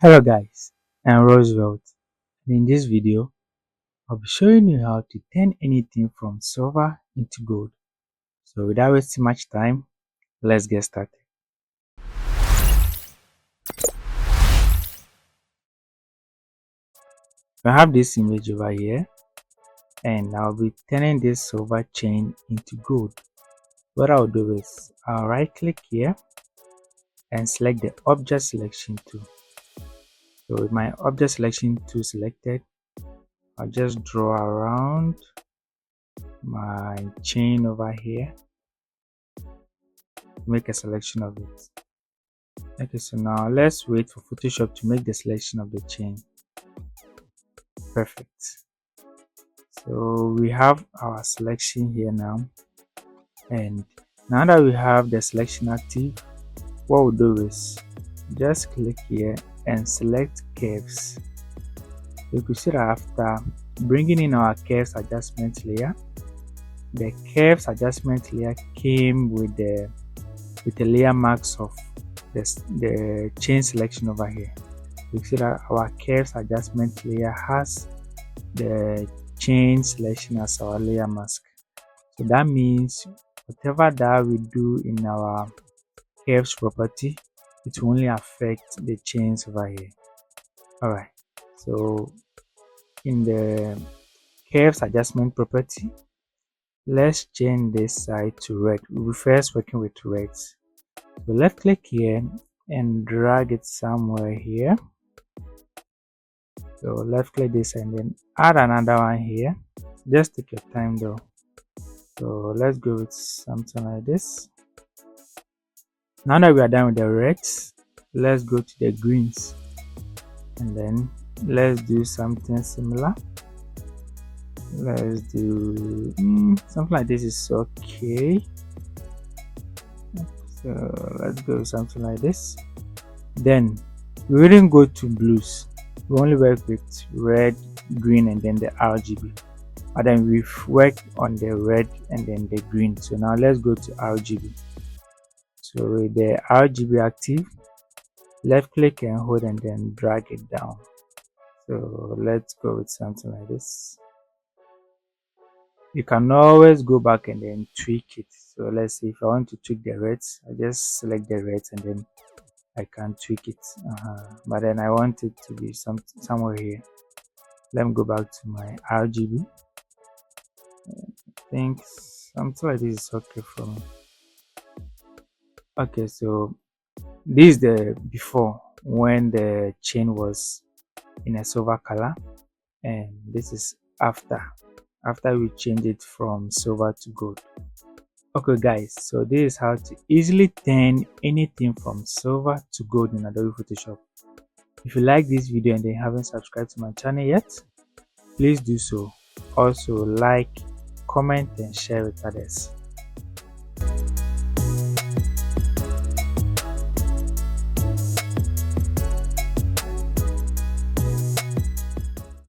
Hello guys, I'm Roosevelt, and in this video I'll be showing you how to turn anything from silver into gold. So without wasting much time, let's get started. I have this image over here and I'll be turning this silver chain into gold. What I'll do is I'll right click here and select the object selection tool. So with my object selection tool selected, I'll just draw around my chain over here, make a selection of it. Okay, so now let's wait for Photoshop to make the selection of the chain. Perfect. So we have our selection here now, and now that we have the selection active, what we'll do is just click here and select curves. You can see that after bringing in our curves adjustment layer, the curves adjustment layer came with the layer marks of the chain selection over here. You can see that our curves adjustment layer has the chain selection as our layer mask. So that means whatever that we do in our curves property, it will only affect the chains over here. Alright, so in the curves adjustment property, let's change this side to red. We'll be first working with reds. So left click here and drag it somewhere here. So left click this and then add another one here. Just take your time though. So let's go with something like this. Now that we are done with the reds, let's go to the greens and then let's do something similar. Let's do something like this is okay. So let's go with something like this. Then we wouldn't go to blues. We only work with red, green, and then the RGB. But then we've worked on the red and then the green. So now let's go to RGB. So with the RGB active, left click and hold and then drag it down. So let's go with something like this. You can always go back and then tweak it. So let's see, if I want to tweak the reds, I just select the reds and then I can tweak it. But then I want it to be somewhere here. Let me go back to my RGB. I think something like this is okay for me. Okay, so this is the before when the chain was in a silver color, and this is after we change it from silver to gold. Okay guys, so this is how to easily turn anything from silver to gold in Adobe Photoshop. If you like this video and then haven't subscribed to my channel yet, please do so. Also like, comment and share with others.